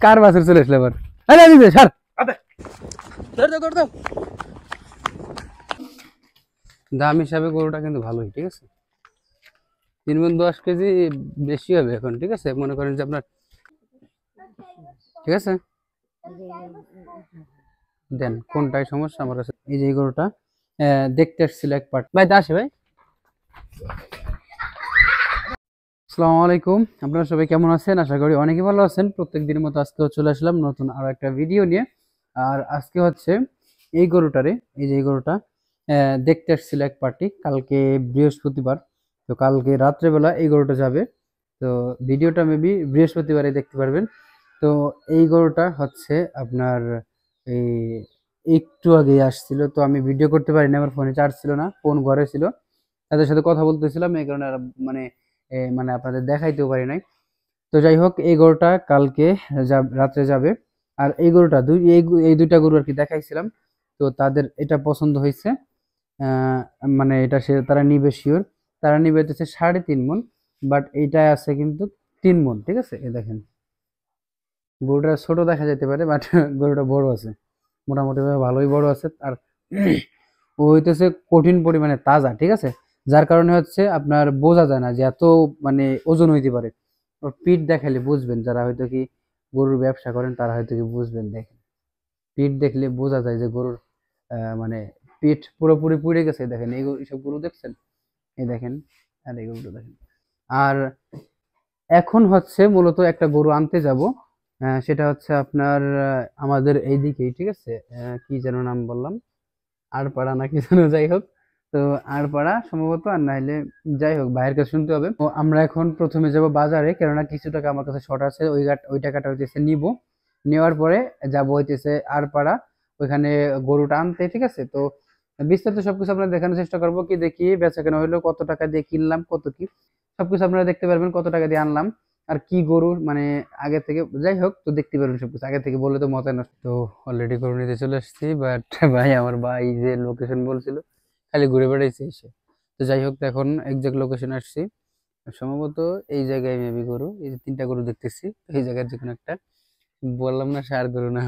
কার বাসের চলে আসলে আবার আরে দিদি স্যার দাম হিসাবে গরুটা কিন্তু ভালোই, ঠিক আছে। 3 মণ 10 কেজি বেশি হবে এখন, ঠিক আছে। মনে করেন যে আপনার, ঠিক আছে, দেন কোনটাই সমস্যা আমার কাছে। এই যে এই গরুটা দেখতে আসছিল এক পার্ট। ভাই আসে ভাই, আসসালামু আলাইকুম। আপনারা সবাই কেমন আছেন? আশা করি অনেকই ভালো আছেন। প্রত্যেক দিনের মতো আজকেও চলে আসলাম নতুন আরো একটা ভিডিও নিয়ে। আর আজকে হচ্ছে এই গরুটারে, এই যে এই গরুটা দেখতে আসছিল এক পার্টি কালকে বৃহস্পতিবার। তো কালকে রাত্রেবেলা এই গরুটা যাবে। তো ভিডিওটা মেবি বৃহস্পতিবারে দেখতে পারবেন। তো এই গরুটা হচ্ছে আপনার এই একটু আগে আসছিল, তো আমি ভিডিও করতে পারিনি, আমার ফোনে চার্জ ছিল না, ফোন ঘরে ছিল, তাদের সাথে কথা বলতেছিলাম, এই কারণে মানে মানে আপনাদের দেখাইতেও পারি নাই। তো যাই হোক, এই গরুটা কালকে রাত্রে যাবে। আর এই গরুটা এই দুইটা গরু আর কি দেখাইছিলাম, তো তাদের এটা পছন্দ হয়েছে। আহ, মানে এটা তারা নিবে শিওর। তারা নিবে হচ্ছে 3.5 মণ, বাট এইটা আছে কিন্তু 3 মণ, ঠিক আছে। এই দেখেন গরুটা ছোট দেখা যেতে পারে, বাট গরুটা বড় আছে, মোটামুটি ভালোই বড় আছে। আর ও হইতেছে কঠিন পরিমাণে তাজা, ঠিক আছে। যার কারণে হচ্ছে আপনার বোঝা যায় না যে এত মানে ওজন হইতে পারে। ওর পিঠ দেখালে বুঝবেন, যারা হয়তো কি গরুর ব্যবসা করেন তারা হয়তো কি বুঝবেন। দেখেন পিঠ দেখলে বোঝা যায় যে গরুর মানে পিঠ পুরোপুরি পুড়ে গেছে। দেখেন এইসব গরু দেখছেন, এই দেখেন, আর এই গরুটা দেখেন। আর এখন হচ্ছে মূলত একটা গরু আনতে যাব, সেটা হচ্ছে আপনার আমাদের এইদিকেই, ঠিক আছে। কি যেন নাম বললাম, আড়পাড়া নাকি যেন, যাই হোক। তো আড়পাড়া সম্ভবত, আর নাইলে যাই হোক ভাইয়ের কাছে শুনতে হবে। তো আমরা এখন প্রথমে যাব বাজারে, কেননা কিছু টাকা আমার কাছে শর্ট আছে, ওই টাকাটা হইতেছে নিব। নেওয়ার পরে যাব হইতেছে আড়পাড়া, ওইখানে গরুটা আনতে, ঠিক আছে। তো বিস্তারিত সবকিছু আপনারা দেখানোর চেষ্টা করবো, কি দেখি বেচা কেনা হইলো, কত টাকা দিয়ে কিনলাম, কত কি সবকিছু আপনারা দেখতে পারবেন, কত টাকা দিয়ে আনলাম, আর কি গরু মানে আগে থেকে, যাই হোক। তো দেখতে পারবেন সবকিছু, আগে থেকে বলে তো মজা নষ্ট। তো অলরেডি গরু নিতে চলে আসছি, বাট ভাই আমার ভাই যে লোকেশন বলছিল খালি ঘুরে বেড়াইছে এসে। তো যাই হোক, তো এখন একজ্যাক্ট লোকেশন আসছি, সম্ভবত এই জায়গায় মেবি গরু, এই যে 3টা গরু দেখতেছি, এই জায়গার যে কোনো একটা। বললাম না সার গরু না,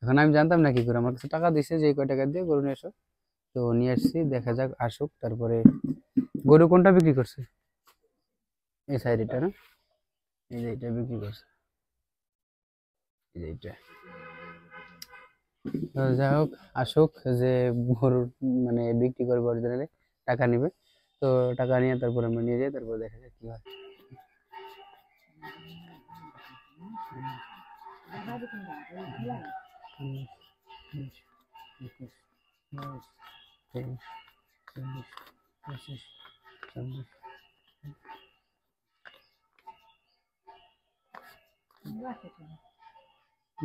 এখন আমি জানতাম না কি করে, আমার কাছে টাকা দিছে যে কয় টাকা দিয়ে গরু নিয়ে এসো। তো নিয়ে আসছি, দেখা যাক আসুক তারপরে। গরু কোনটা বিক্রি করছে? এই সাইড এটা না, এই যে এটা বিক্রি করছে, এই যে এটা। তো যাই হোক, আসুক, যে গরুর মানে বিক্রি করবে অরিজিনালি, টাকা নিবে। তো টাকা নিয়ে তারপর আমরা নিয়ে যাই, তারপর দেখা যাক কি হয়।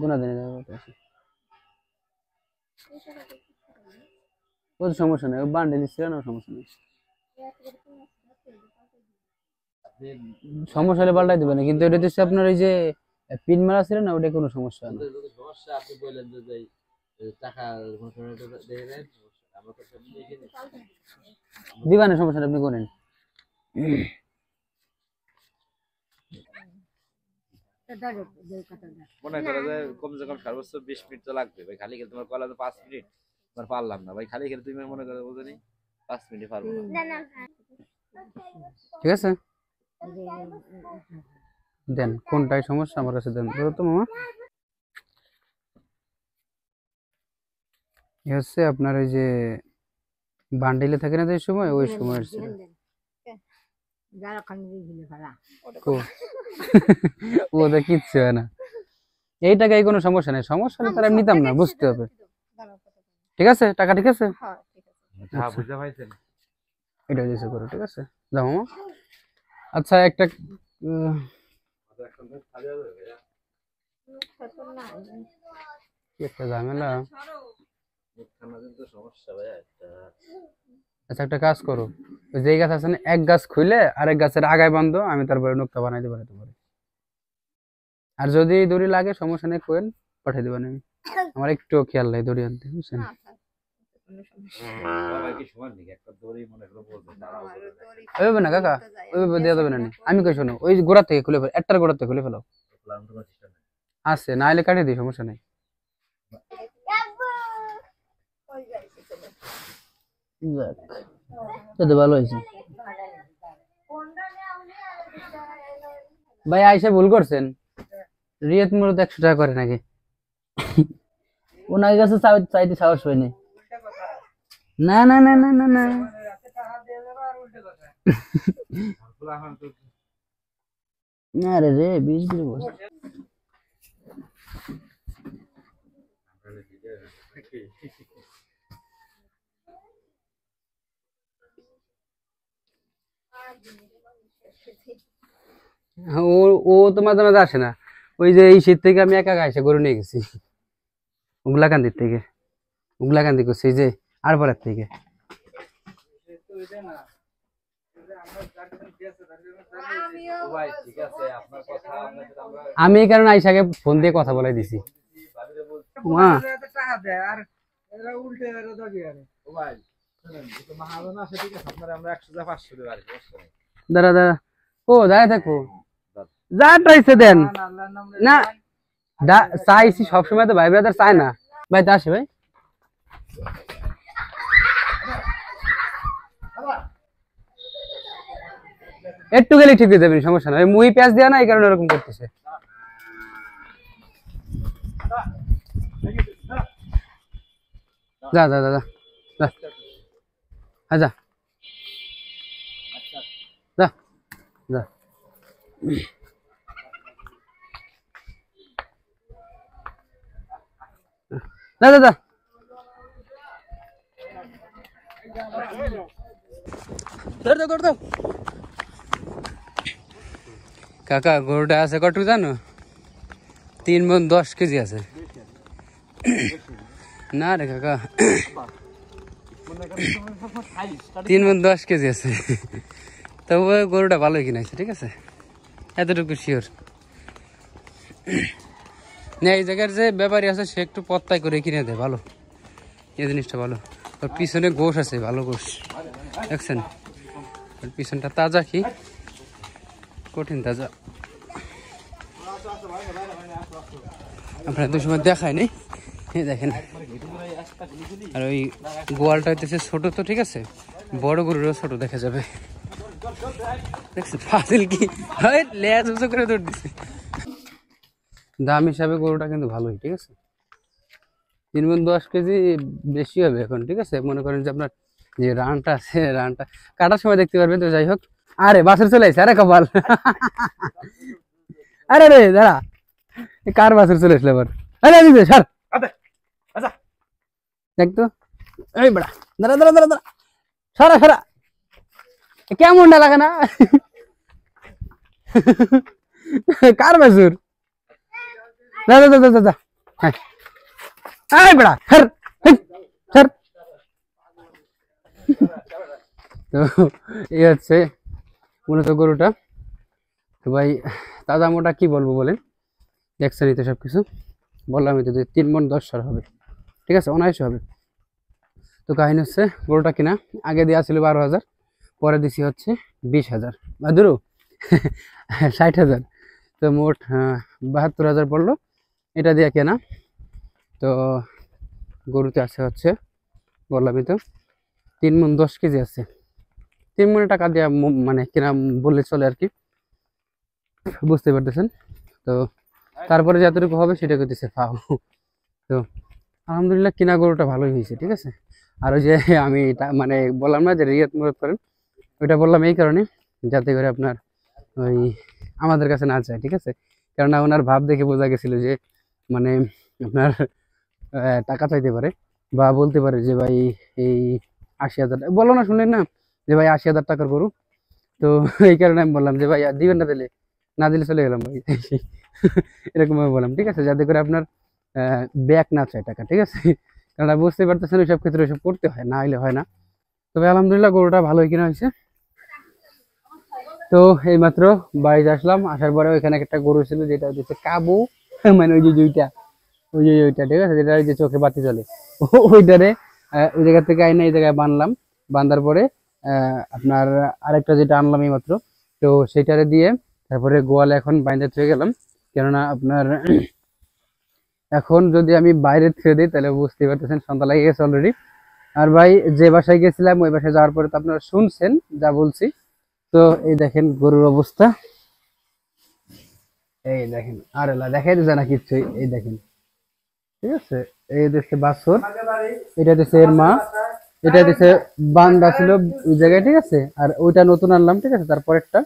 গুনা দিনে যাবো, কোনো সমস্যা নেই, বান্ডেল ছিল না, সমস্যা নেই। সমস্যা হলে পাল্টাই দিবেন, কিন্তু এটা হচ্ছে আপনার ওই যে পিন মারা ছিল না, ওটা কোনো সমস্যা না। দিবা না, সমস্যা নেই, আপনি করেন। মনে করো যে কমসে কম সর্বোচ্চ 20 মিনিট তো লাগবে ভাই, খালি খেলে তোমার কলা তো 5 মিনিট তোমার পারলাম না ভাই, খালি খেলে তুমি মনে করো বুঝনি 5 মিনিট পারবো না। ঠিক আছে, দেন কোনটাই সমস্যা আমার কাছে দেন তো মামা। এ হচ্ছে আপনার ওই যে বান্ডিলে থাকে না যে সময়, ওই সময় ওদের কিচ্ছু হয় না, এই টাকায় কোনো সমস্যা নেই, সমস্যা নেই তারা নিতাম না, বুঝতে হবে। ঠিক আছে, টাকা ঠিক আছে, হ্যাঁ বুঝতে পারছেন। এটা দিয়েছে করো, ঠিক আছে, যাও মামা। আচ্ছা একটা কি একটা ঝামেলা। আচ্ছা একটা কাজ করো, ওই যে গাছ আছে না, এক গাছ খুইলে আরেক গাছের আগায় বান্ধো, আমি তারপরে নোকটা বানাইতে পারি তোমার। আর যদি দড়ি লাগে সমস্যা নেই, কোয়েন পাঠিয়ে দেবেন, আমি আমার একটু খেয়াল নাই দড়ি আনতে, বুঝছেন। ওইভাবে না কাকা, ওইভাবে দেওয়া যাবে না, আমি কই শোনো, ওই গোড়া থেকে খুলে ফেলো, একটার গোড়া থেকে খুলে ফেলো। আছে, না হলে কাটিয়ে দিই, সমস্যা নেই। যাক, তো ভালো হয়েছে ভাই, আইসা ভুল করছেন। রিয়াদ মূলত 100 টাকা করে নাকি? ওনার কাছে চাইতে সাহস হয়নি। না না না না না না না রে রে 20 বছর। ও ও তো মাঝে মাঝে আসে না। ওই যে এই শীত থেকে আমি একা একা এসে গরু নিয়ে গেছি উগলাকান্দির থেকে, উগলাকান্দি করছি এই যে আরপাড়ার থেকে। আমি এই কারণে আইসাকে ফোন দিয়ে কথা বলাই দিছি। মা দাঁড়া দাঁড়া, ও দাঁড়ায় থাকবো, যা ট্রাইছে দেন না। চাইছি সবসময় তো ভাই ব্রাদার চায় না। ভাই তা আসে ভাই, একটু গেলে ঠিক হয়ে যাবেন, সমস্যা না। মুহি পেঁয়াজ দেওয়া না, এই কারণে এরকম করতেছে। যা যা যা যা যা যা যা। যা যা যা। কাকা গরুটা আছে কটুক জানো? 3 মণ 10 কেজি আছে। না রে কাকা, 3 মণ 10 কেজি আছে। তবু গরুটা ভালোই কিনাইছে, ঠিক আছে, এতটুকু শিওর। না এই জায়গার যে ব্যাপারী আছে সে একটু পত্তায় করে কিনে দেয়, ভালো এই জিনিসটা ভালো। ওর পিছনে গোশ আছে, ভালো গোশ দেখছেন। ওর পিছনটা তাজা, কি কঠিন তাজা। আপনার তো সময় দেখায় নেই, দেখেন। আর ওই গোয়ালটা হইতেছে ছোট, তো ঠিক আছে, বড় গরুরও ছোট দেখা যাবে। দেখছেন ফাজিল কি লেজ উঁচু করে দৌড় দিচ্ছে। দাম হিসাবে গরুটা কিন্তু ভালোই, ঠিক আছে। 3 মণ 10 কেজি বেশি হবে এখন, ঠিক আছে। মনে করেন যে আপনার যে রানটা আছে, রানটা কাটার সময় দেখতে পারবেন। তো যাই হোক, আরে বাছুর চলে আসছে, আরে কপাল। আরে রে দাঁড়া, কার বাছুর চলে আসলে আবার? আরে দিদি স্যার দেখ তো, এই বেড়া দাঁড়া দাঁড়া দাঁড়া দাঁড়া, সরা সরা, কেমনটা লাগে না? কার বাছুর? দাদা দাদা দাদা, হ্যাঁ এই বেড়া স্যার স্যার। তো এই হচ্ছে মূলত গরুটা। তো ভাই তাজা মোটা কি বলবো বলেন, দেখছেনই তো সবকিছু বললামই তো, 3 মণ 10 সর হবে, ঠিক আছে, অনায়াসে হবে। তো কাহিনী হচ্ছে গরুটা কিনা আগে দেওয়া ছিল 12,000, পরে দিছি হচ্ছে 20,000, ধরো 60,000। তো মোট 72,000 পড়লো এটা দিয়ে কেনা। তো গরুতে আছে হচ্ছে বললামই তো 3 মণ 10 কেজি আছে। 3 মণে টাকা দেওয়া মানে কিনা বললে চলে আর কি, বুঝতে পারতেছেন। তো তারপরে যতটুকু হবে সেটা করতেছে ফাও। তো আলহামদুলিল্লাহ কিনা গরুটা ভালোই হয়েছে, ঠিক আছে। আর ওই যে আমি মানে বললাম না যে রিয়াদ মুরাদ করেন, ওইটা বললাম এই কারণে যাতে করে আপনার ওই আমাদের কাছে না চায়, ঠিক আছে। কেননা ওনার ভাব দেখে বোঝা গেছিল যে মানে আপনার টাকা চাইতে পারে, বা বলতে পারে যে ভাই এই 80,000 বলো না, শুনলেন না যে ভাই 80,000 টাকার গরু। তো এই কারণে আমি বললাম যে ভাই আর দিবেন না, দিলে না দিলে চলে গেলাম ভাই। এরকম ভাবে বললাম, ঠিক আছে, যাতে করে আপনার ব্যাক না চায় টাকা, ঠিক আছে। কারণ বুঝতে পারতেছেন ওইসব ক্ষেত্রে ওইসব করতে হয়, না হলে হয় না। তবে আলহামদুলিল্লাহ গরুটা ভালোই কিনা হয়েছে। তো এইমাত্র বাড়িতে আসলাম, আসার পরে ওইখানে একটা গরু ছিল যেটা হচ্ছে কাবু, মানে ওই যে দুইটা, ওই যে ওইটা, ঠিক আছে, যেটা ওই যে চোখে বাতি চলে, ওইটারে ওই জায়গা থেকে আইনা এই জায়গায় বানলাম। বান্ধার পরে আপনার আরেকটা যেটা আনলাম এই মাত্র, তো সেটারে দিয়ে তারপরে গোয়ালে এখন বাইন্দা থয়ে গেলাম। কেননা আপনার এখন যদি আমি বাইরে ছেড়ে দিই তাহলে বুঝতে পারতেছেন সন্ধ্যা লেগে গেছে অলরেডি। আর ভাই যে বাসায় গেছিলাম ওই বাসায় যাওয়ার পরে তো আপনারা শুনছেন যা বলছি। তো এই দেখেন গরুর অবস্থা, এই দেখেন আর এলা দেখাই দিচ্ছে না কিচ্ছু, এই দেখেন ঠিক আছে। এই দিচ্ছে বাছুর, এটা দিচ্ছে এর মা, এটা দিচ্ছে বান্দা ছিল ওই জায়গায় ঠিক আছে। আর ওইটা নতুন আনলাম ঠিক আছে, তারপর একটা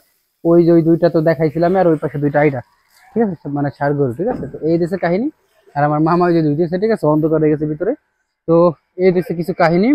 ওই যে ওই দুইটা তো দেখাইছিলাম, আর ওই পাশে দুইটা আইডা ঠিক আছে, মানে ষাড় গরু ঠিক আছে। তো এই দেশে কাহিনী। আর আমার মামা ওই যে দুই দিয়েছে ঠিক আছে, অন্ধকার হয়ে গেছে ভিতরে। তো এই দেশে কিছু কাহিনী।